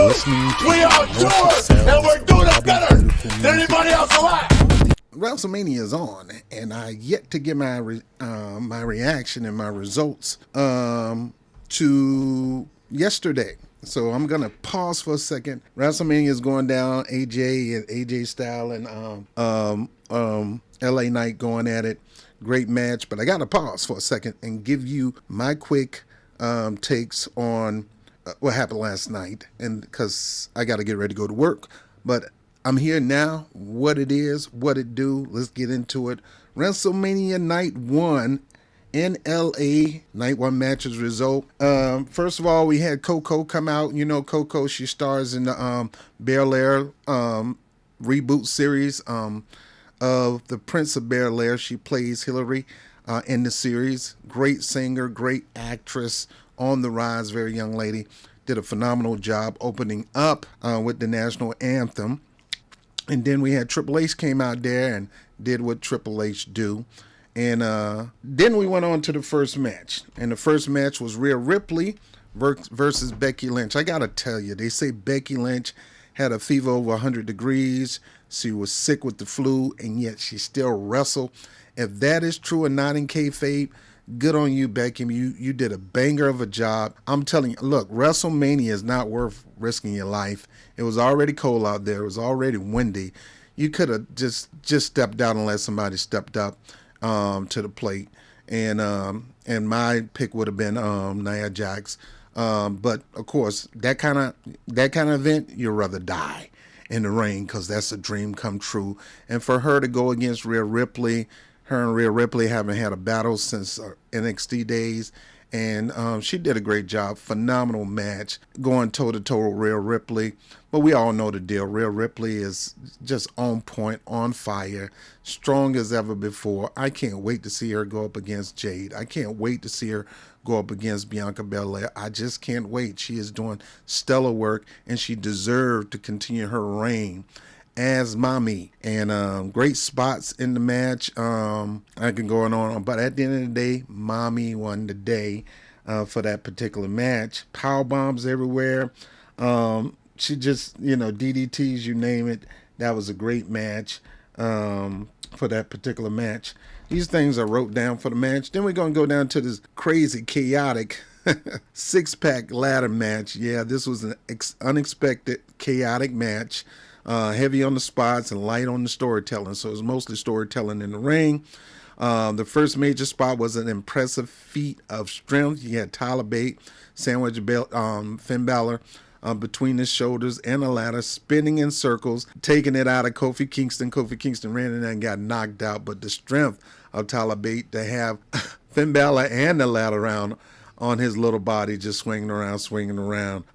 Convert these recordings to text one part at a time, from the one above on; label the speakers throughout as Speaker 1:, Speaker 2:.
Speaker 1: listening to
Speaker 2: We are yours, and we're doing it better than anybody else alive.
Speaker 1: WrestleMania is on, and I yet to get my my reaction and my results to yesterday. So I'm gonna pause for a second. WrestleMania is going down. AJ Styles and LA Knight going at it. Great match, but I gotta pause for a second and give you my quick takes on what happened last night, and because I got to get ready to go to work, but I'm here now. What it is, what it do. Let's get into it. WrestleMania Night 1 in LA. Night 1 matches result. First of all, we had Coco come out. You know Coco, she stars in the Bel Air reboot series of The Prince of Bel Air. She plays Hillary in the series. Great singer, great actress, on the rise, very young lady. Did a phenomenal job opening up with the national anthem. And then we had Triple H came out there and did what Triple H do. And then we went on to the first match. And the first match was Rhea Ripley versus Becky Lynch. I got to tell you, they say Becky Lynch had a fever over 100 degrees. She was sick with the flu, and yet she still wrestled. If that is true and not in kayfabe, good on you, Becky. You did a banger of a job. I'm telling you, look, WrestleMania is not worth risking your life. It was already cold out there. It was already windy. You could have just stepped out and let somebody stepped up to the plate. And my pick would have been Nia Jax. But of course, that kind of event, you'd rather die in the ring because that's a dream come true. And for her to go against Rhea Ripley. Her and Rhea Ripley haven't had a battle since NXT days, and she did a great job. Phenomenal match, going toe-to-toe with Rhea Ripley. But we all know the deal. Rhea Ripley is just on point, on fire, strong as ever before. I can't wait to see her go up against Jade. I can't wait to see her go up against Bianca Belair. I just can't wait. She is doing stellar work, and she deserved to continue her reign as mommy. And great spots in the match. I can go on, but at the end of the day, mommy won the day for that particular match. Power bombs everywhere. She just, DDTs, you name it. That was a great match for that particular match. These things I wrote down for the match. Then we're going to go down to this crazy, chaotic six-pack ladder match. Yeah, this was an unexpected, chaotic match. Heavy on the spots and light on the storytelling. So it was mostly storytelling in the ring. The first major spot was an impressive feat of strength. You had Tyler Bate sandwich Finn Balor between his shoulders and a ladder, spinning in circles, taking it out of Kofi Kingston. Kofi Kingston ran in there and got knocked out. But the strength of Tyler Bate to have Finn Balor and the ladder around on his little body just swinging around.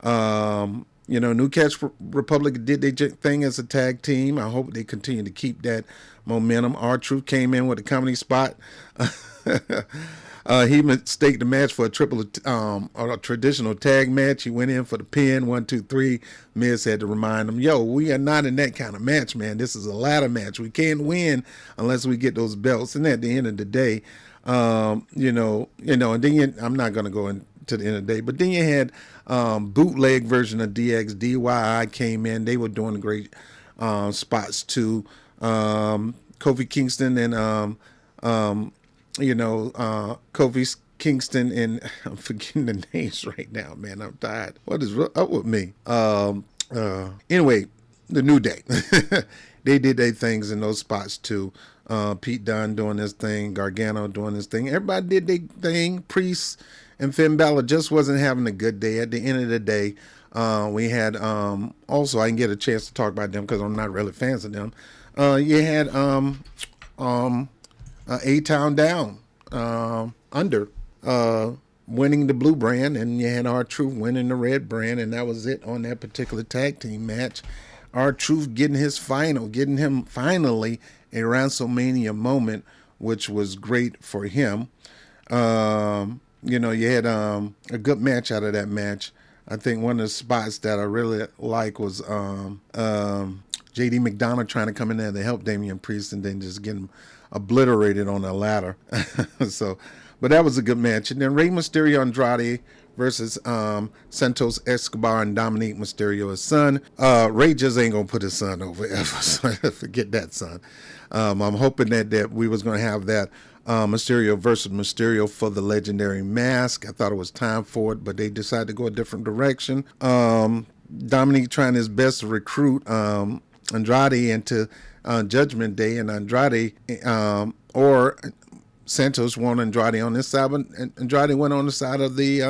Speaker 1: New Catch Republic did their thing as a tag team. I hope they continue to keep that momentum. R-Truth came in with a comedy spot. He mistaked the match for a traditional tag match. He went in for the pin, 1, 2, 3. Miz had to remind him, we are not in that kind of match, man. This is a ladder match. We can't win unless we get those belts. And at the end of the day, and then I'm not going to go into the end of the day, but then you had bootleg version of DYI came in. They were doing great spots too. Kofi Kingston and Kofi Kingston and I'm forgetting the names right now, man. I'm tired. What is up with me? Anyway, the New Day. They did their things in those spots too. Pete Dunne doing his thing, Gargano doing his thing. Everybody did their thing. Priest and Finn Balor just wasn't having a good day. At the end of the day, we had also, I can get a chance to talk about them because I'm not really fans of them. You had A-Town Down under winning the blue brand, and you had R-Truth winning the red brand, and that was it on that particular tag team match. R-Truth getting him finally a WrestleMania moment, which was great for him. You had a good match out of that match. I think one of the spots that I really like was J.D. McDonough trying to come in there to help Damian Priest and then just get him obliterated on a ladder. But that was a good match. And then Rey Mysterio Andrade versus Santos Escobar and Dominique Mysterio, his son. Ray just ain't gonna put his son over ever. So forget that son. I'm hoping that we was gonna have that Mysterio versus Mysterio for the legendary mask. I thought it was time for it, but they decided to go a different direction. Dominique trying his best to recruit Andrade into Judgment Day, and Andrade or Santos won Andrade on this side, but Andrade went on the side of the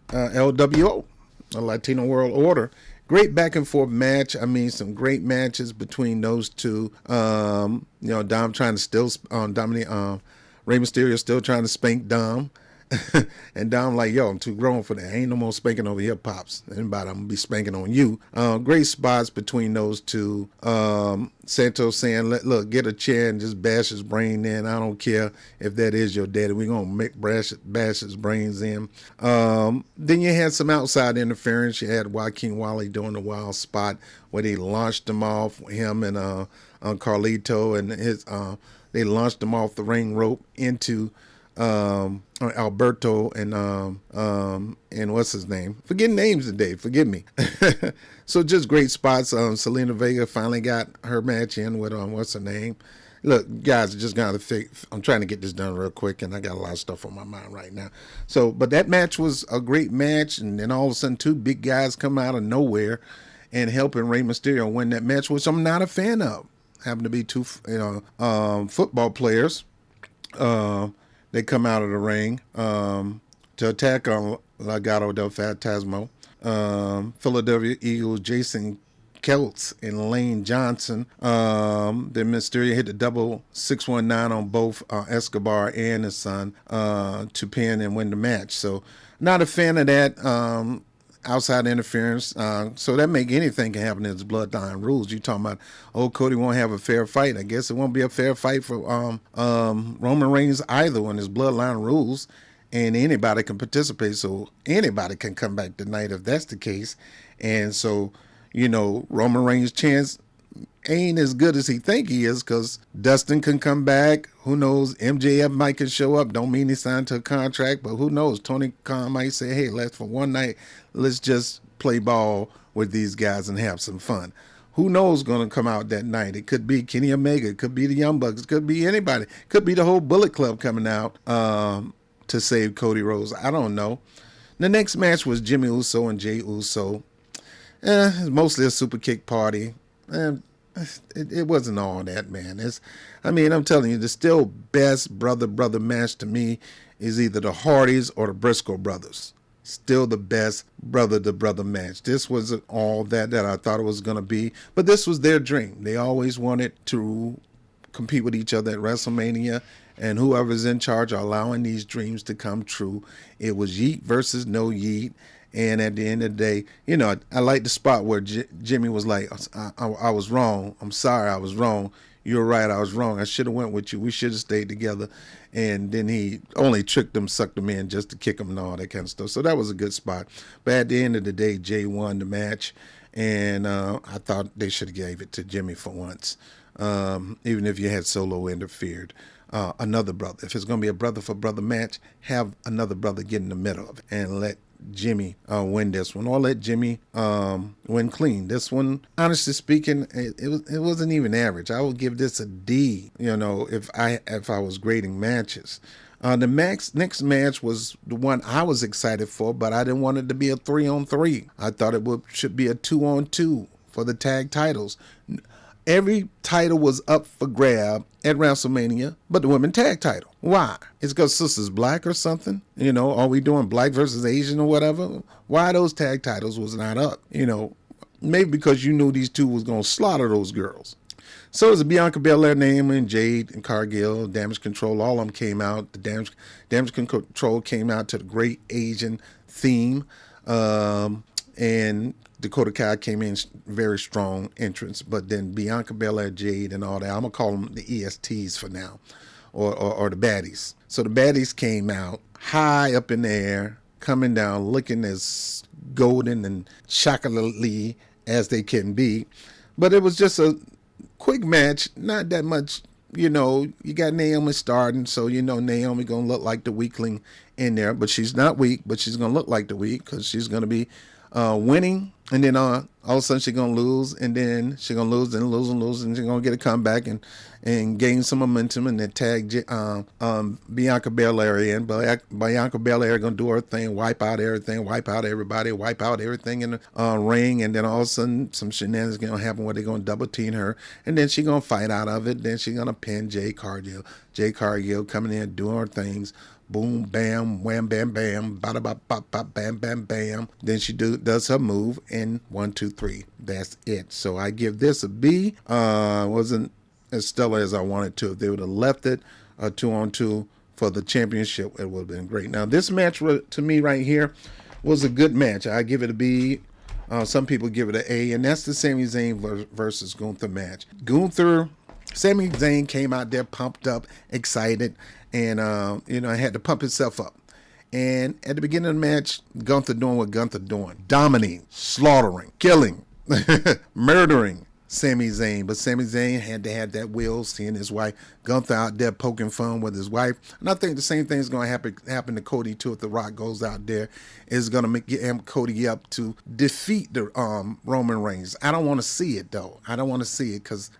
Speaker 1: LWO, a Latino World Order. Great back and forth match. I mean, some great matches between those two. Dom trying to still Dominic, Rey Mysterio still trying to spank Dom. And Dom like, yo, I'm too grown for that. Ain't no more spanking over here, pops. Anybody, I'm gonna be spanking on you. Great spots between those two. Santos saying, look, get a chair and just bash his brain in. I don't care if that is your daddy. We're gonna bash his brains in. Then you had some outside interference. You had Joaquin Wally doing the wild spot where they launched him off, him and Carlito and his they launched him off the ring rope into Alberto and what's his name? Forgetting names today. Forgive me. So just great spots. Selena Vega finally got her match in with what's her name? Look, guys, just gotta fix. I'm trying to get this done real quick, and I got a lot of stuff on my mind right now. So, but that match was a great match, and then all of a sudden, two big guys come out of nowhere and helping Rey Mysterio win that match, which I'm not a fan of. Happen to be two, football players. They come out of the ring to attack on Legado del Fantasma. Philadelphia Eagles, Jason Keltz and Lane Johnson. Then Mysterio hit the double 619 on both Escobar and his son to pin and win the match. So not a fan of that. Outside interference, so that make anything can happen in its bloodline rules. You talking about, Cody won't have a fair fight. I guess it won't be a fair fight for Roman Reigns either when his bloodline rules, and anybody can participate. So anybody can come back tonight if that's the case. And so, Roman Reigns' chance ain't as good as he think he is, because Dustin can come back. Who knows? MJF might can show up. Don't mean he signed to a contract, but who knows? Tony Khan might say, hey, for one night, let's just play ball with these guys and have some fun. Who knows going to come out that night? It could be Kenny Omega. It could be the Young Bucks. It could be anybody. It could be the whole Bullet Club coming out to save Cody Rhodes. I don't know. The next match was Jimmy Uso and Jey Uso. It's mostly a super kick party. It wasn't all that, man. I'm telling you, the still best brother match to me is either the Hardys or the Briscoe brothers. Still the best brother match. This wasn't all that I thought it was going to be, but this was their dream. They always wanted to compete with each other at WrestleMania, and whoever's in charge are allowing these dreams to come true. It was Yeet versus no Yeet. And at the end of the day, I like the spot where Jimmy was like, I was wrong. I'm sorry, I was wrong. You're right, I was wrong. I should have went with you. We should have stayed together. And then he only tricked them, sucked them in just to kick them and all that kind of stuff. So that was a good spot. But at the end of the day, Jay won the match. And I thought they should have gave it to Jimmy for once. Even if you had Solo interfered. Another brother. If it's going to be a brother for brother match, have another brother get in the middle of it and let Jimmy win this one, or let Jimmy win clean. This one, honestly speaking, it wasn't even average. I would give this a D. If I was grading matches. The next match was the one I was excited for, but I didn't want it to be a 3-on-3. I thought it should be a 2-on-2 for the tag titles. Every title was up for grab at WrestleMania, but the women tag title. Why? It's because Sister's black or something? Are we doing black versus Asian or whatever? Why those tag titles was not up? Maybe because you knew these two was going to slaughter those girls. So there's Bianca Belair, Naomi, and Jade, and Cargill, Damage Control. All of them came out. The Damage Control came out to the Great Asian theme. And Dakota Kai came in very strong entrance, but then Bianca Belair, Jade, and all that. I'm gonna call them the ESTs for now, or the baddies. So the baddies came out high up in the air, coming down, looking as golden and chocolatey as they can be. But it was just a quick match, not that much you know, you got Naomi starting, so you know Naomi gonna look like the weakling in there, but she's not weak, but she's gonna look like the weak because she's gonna be winning, and then all of a sudden she's gonna lose, and then she's gonna lose, and lose and lose, and she's gonna get a comeback and gain some momentum, and then tag Bianca Belair in. But Bianca Belair gonna do her thing, wipe out everything, wipe out everybody, wipe out everything in the ring, and then all of a sudden some shenanigans gonna happen where they're gonna double team her, and then she's gonna fight out of it. Then she's gonna pin Jade Cargill. Jade Cargill coming in doing her things. Boom, bam, wham, bam, bam, bada, bop, bop, bop, bam, bam, bam. Then she does her move, and 1, 2, 3. That's it. So I give this a B. Wasn't as stellar as I wanted to. If they would have left it 2-on-2 for the championship, it would have been great. Now, this match to me right here was a good match. I give it a B. Some people give it an A, and that's the Sami Zayn versus Gunther match. Sami Zayn came out there pumped up, excited, and had to pump himself up. And at the beginning of the match, Gunther doing what Gunther doing. Dominating, slaughtering, killing, murdering Sami Zayn. But Sami Zayn had to have that will, seeing his wife Gunther out there poking fun with his wife. And I think the same thing is going to happen to Cody too. If The Rock goes out there, is going to get Cody up to defeat the Roman Reigns. I don't want to see it though. I don't want to see it because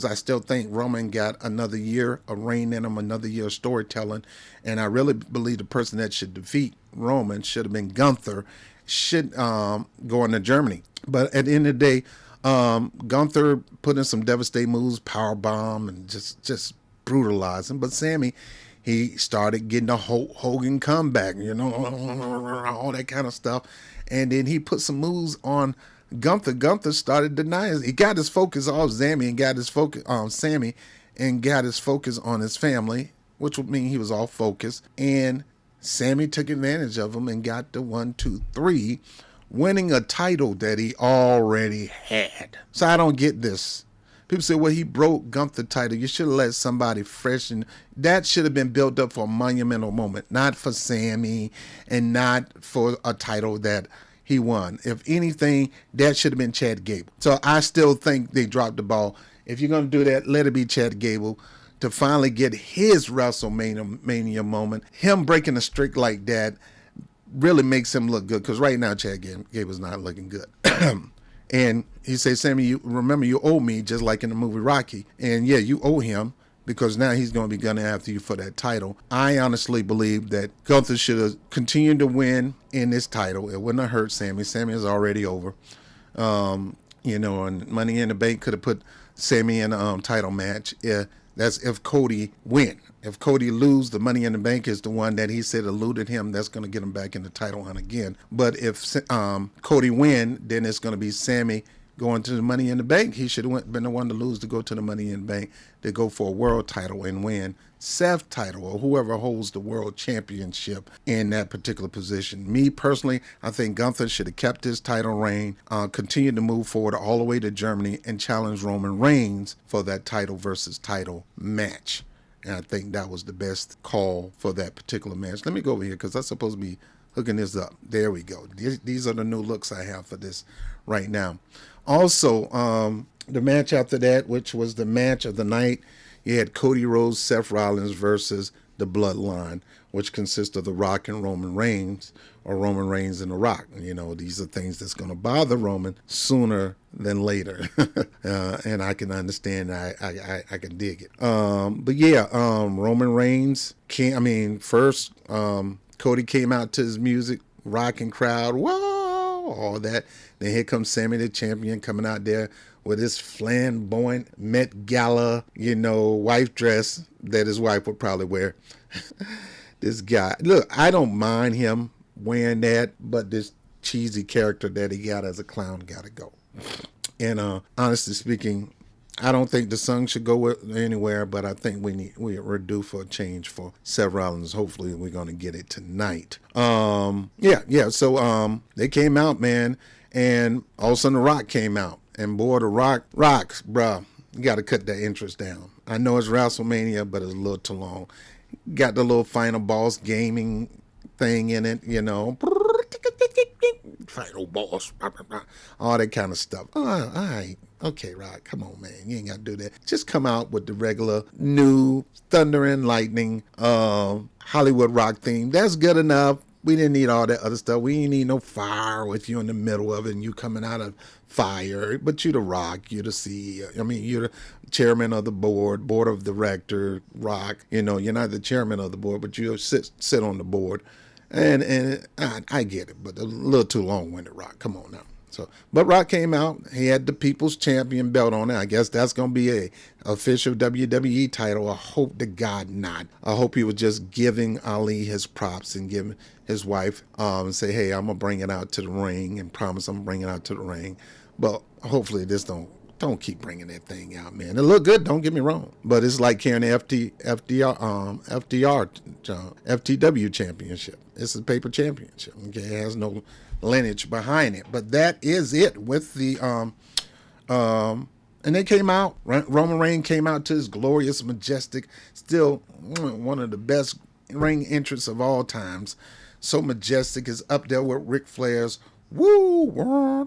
Speaker 1: I still think Roman got another year of reign in him, another year of storytelling, and I really believe the person that should defeat Roman should have been Gunther. Should go into Germany, but at the end of the day. Gunther put in some devastating moves, power bomb, and just brutalizing. But Sammy, he started getting a Hogan comeback, all that kind of stuff. And then he put some moves on Gunther. Gunther started denying. He got his focus off Sammy and got his focus on Sammy and got his focus on his family, which would mean he was off focus. And Sammy took advantage of him and got the 1, 2, 3. Winning a title that he already had. So I don't get this. People say, well, he broke Gunther title. You should have let somebody fresh, and that should have been built up for a monumental moment, not for Sammy and not for a title that he won. If anything, that should have been Chad Gable. So I still think they dropped the ball. If you're going to do that, let it be Chad Gable to finally get his WrestleMania moment. Him breaking a streak like that really makes him look good, because right now Chad Gable's not looking good. And he says, Sammy, you remember you owe me, just like in the movie Rocky. And yeah, you owe him, because now he's going to be gunning after you for that title. I honestly believe that Gunther should have continued to win in this title. It wouldn't have hurt Sammy. Sammy is already over. And Money in the Bank could have put Sammy in a title match. Yeah, that's if Cody win. If Cody lose, the Money in the Bank is the one that he said eluded him. That's going to get him back in the title hunt again. But if Cody win, then it's going to be Sammy going to the Money in the Bank. He should have been the one to lose to go to the Money in the Bank, to go for a world title and win Seth title or whoever holds the world championship in that particular position. Me personally, I think Gunther should have kept his title reign, continued to move forward all the way to Germany and challenge Roman Reigns for that title versus title match. And I think that was the best call for that particular match. Let me go over here because I'm supposed to be hooking this up. There we go. These are the new looks I have for this right now. Also, the match after that, which was the match of the night, you had Cody Rhodes, Seth Rollins versus the Bloodline, which consists of The Rock and Roman Reigns, or Roman Reigns and The Rock. These are things that's going to bother Roman sooner than later. And I can understand. I can dig it. But yeah, Roman Reigns first, Cody came out to his music, rocking crowd, whoa, all that. Then here comes Sammy the Champion coming out there with his flamboyant Met Gala, wife dress that his wife would probably wear. This guy, look, I don't mind him wearing that, but this cheesy character that he got as a clown got to go. And honestly speaking, I don't think the song should go anywhere, but I think we're due for a change for Seth Rollins. Hopefully we're going to get it tonight. So they came out, man, and all of a sudden The Rock came out. And boy, The Rock rocks, bruh. You got to cut that interest down. I know it's WrestleMania, but it's a little too long. Got the little Final Boss gaming thing in it, Final Boss, all that kind of stuff. All right. Okay, Rock, come on, man. You ain't got to do that. Just come out with the regular new Thunder and Lightning Hollywood Rock theme. That's good enough. We didn't need all that other stuff. We didn't need no fire with you in the middle of it and you coming out of fire. But you the Rock, you the CEO. I mean, you're the chairman of the board of director, Rock. You know, you're not the chairman of the board, but you sit on the board. And I get it, but a little too long-winded, Rock. Come on now. So, but Rock came out. He had the People's Champion belt on it. I guess that's gonna be a official WWE title. I hope to God not. I hope he was just giving Ali his props and giving his wife and say, hey, I'm gonna bring it out to the ring and promise I'm bringing it out to the ring. But hopefully this don't keep bringing that thing out, man. It looked good, don't get me wrong. But it's like carrying the FTW championship. It's a paper championship. Okay, it has no lineage behind it. But that is it with the and they came out. Roman Reigns came out to his glorious, majestic, still one of the best ring entrants of all times. So majestic, is up there with Ric Flair's woo.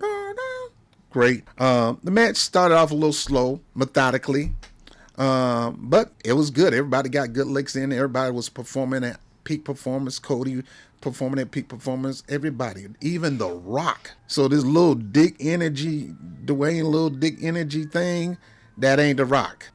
Speaker 1: Great. The match started off a little slow, methodically, but it was good. Everybody got good licks in. Everybody was performing at peak performance. Cody performing at peak performance. Everybody, even The Rock. So this little dick energy, Dwayne little dick energy thing, that ain't The Rock.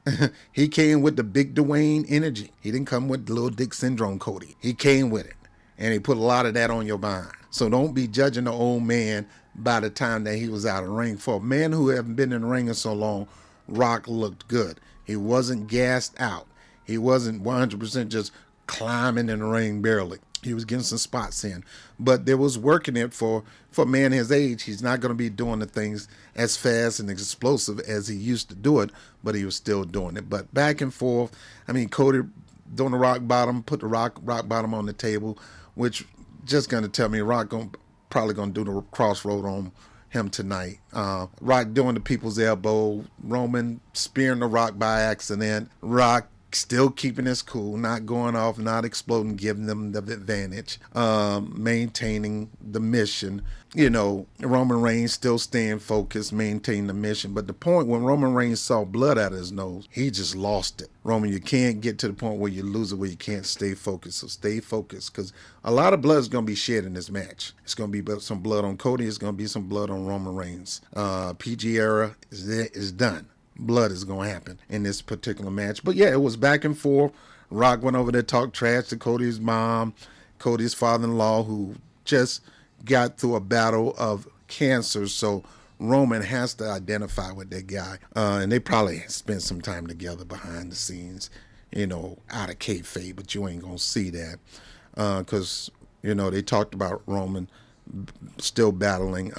Speaker 1: He came with the big Dwayne energy. He didn't come with little dick syndrome, Cody. He came with it, and he put a lot of that on your mind. So don't be judging the old man by the time that he was out of the ring. For a man who hadn't been in the ring in so long, Rock looked good. He wasn't gassed out. He wasn't 100% just climbing in the ring barely. He was getting some spots in. But there was working it for a man his age. He's not going to be doing the things as fast and explosive as he used to do it, but he was still doing it. But back and forth, I mean, Cody doing the rock bottom, put the rock bottom on the table, which just going to tell me Rock probably going to do the crossroad on him tonight. Rock doing the people's elbow, Roman spearing the Rock by accident, Rock still keeping his cool, not going off, not exploding, giving them the advantage, maintaining the mission. You know, Roman Reigns still staying focused, maintaining the mission. But the point when Roman Reigns saw blood out of his nose, he just lost it. Roman, you can't get to the point where you lose it, where you can't stay focused. So stay focused, because a lot of blood is going to be shed in this match. It's going to be some blood on Cody. It's going to be some blood on Roman Reigns. PG era is done. Blood is going to happen in this particular match. But yeah, it was back and forth. Rock went over there, talked trash to Cody's mom, Cody's father-in-law, who just got through a battle of cancer. So Roman has to identify with that guy. And they probably spent some time together behind the scenes, you know, out of kayfabe, but you ain't going to see that. Because, you know, they talked about Roman still battling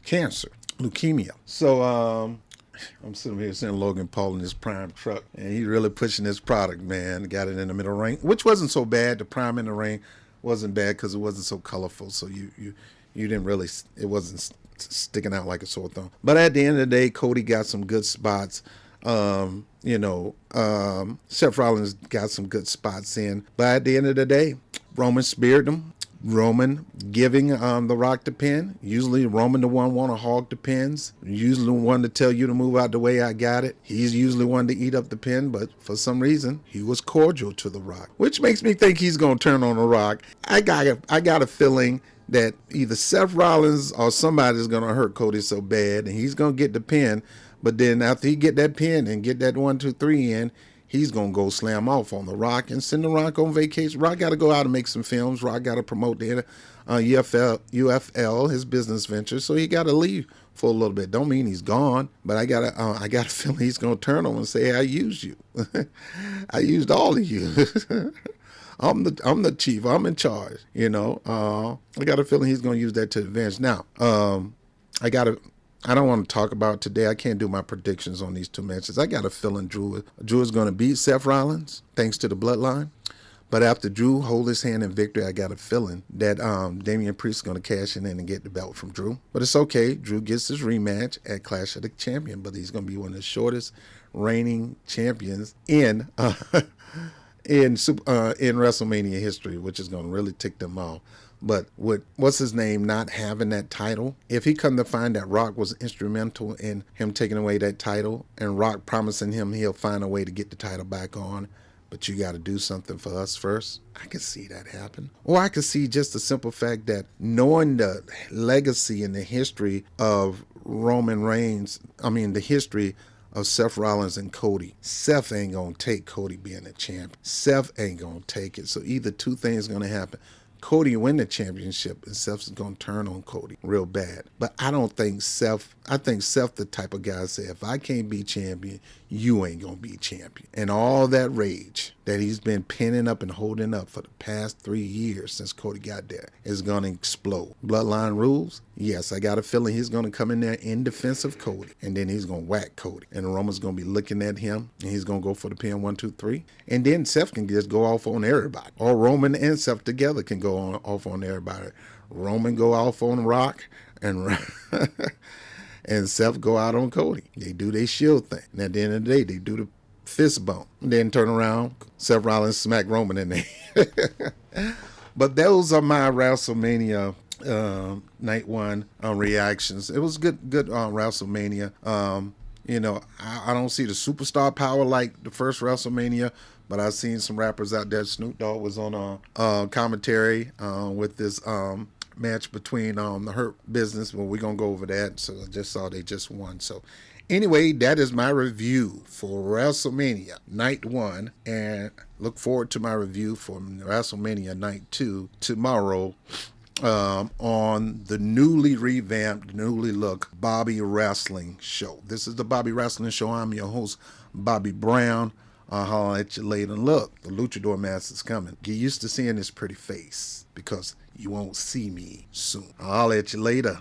Speaker 1: cancer. Leukemia. So I'm sitting here seeing Logan Paul in his prime truck, and he's really pushing his product, man. Got it in the middle ring, which wasn't so bad. The prime in the ring wasn't bad because it wasn't so colorful. So you didn't really, it wasn't sticking out like a sore thumb. But at the end of the day, Cody got some good spots. Seth Rollins got some good spots in. But at the end of the day, Roman speared him. Roman giving the Rock the pin. Usually Roman the one want to hog the pins. Usually the one to tell you to move out the way, I got it. He's usually one to eat up the pin, but for some reason he was cordial to the Rock, which makes me think he's gonna turn on the Rock. I got a feeling that either Seth Rollins or somebody's gonna hurt Cody so bad and he's gonna get the pin, but then after he get that pin and get that 1, 2, 3 in, he's going to go slam off on the Rock and send the Rock on vacation. Rock got to go out and make some films. Rock got to promote the UFL, his business venture. So he got to leave for a little bit. Don't mean he's gone, but I got a feeling he's going to turn on and say, hey, I used you. I used all of you. I'm the chief. I'm in charge. You know, I got a feeling he's going to use that to advance. Now, I don't want to talk about today. I can't do my predictions on these two matches. I got a feeling Drew is going to beat Seth Rollins thanks to the bloodline. But after Drew hold his hand in victory, I got a feeling that Damian Priest is going to cash in and get the belt from Drew. But it's okay. Drew gets his rematch at Clash of the Champion, but he's going to be one of the shortest reigning champions in WrestleMania history, which is going to really tick them off. But with what's his name not having that title, if he come to find that Rock was instrumental in him taking away that title, and Rock promising him he'll find a way to get the title back on, but you got to do something for us first, I could see that happen. Or I could see just the simple fact that knowing the legacy and the history of Roman Reigns, the history of Seth Rollins and Cody. Seth ain't gonna take Cody being a champ. Seth ain't gonna take it. So either two things gonna happen. Cody win the championship and Seth's gonna turn on Cody real bad. But I think Seth the type of guy say, if I can't be champion, you ain't gonna be champion. And all that rage that he's been pinning up and holding up for the past 3 years since Cody got there is gonna explode. Bloodline rules? Yes, I got a feeling he's gonna come in there in defense of Cody, and then he's gonna whack Cody. And Roman's gonna be looking at him, and he's gonna go for the pin 1, 2, 3. And then Seth can just go off on everybody. Or Roman and Seth together can go off on everybody. Roman go off on Rock, and and Seth go out on Cody. They do their shield thing. And at the end of the day, they do the fist bump. And then turn around, Seth Rollins smack Roman in there. But those are my WrestleMania night one reactions. It was good WrestleMania. I don't see the superstar power like the first WrestleMania, but I've seen some rappers out there. Snoop Dogg was on commentary with this match between the Hurt Business. Well, we're going to go over that. So I just saw they just won. So anyway, that is my review for WrestleMania Night 1. And look forward to my review for WrestleMania Night 2 tomorrow on the newly revamped, newly looked Bobby Wrestling Show. This is the Bobby Wrestling Show. I'm your host, Bobby Brown. I'll holler at you later. Look, the Luchador Mask is coming. Get used to seeing this pretty face because you won't see me soon. I'll holler at you later.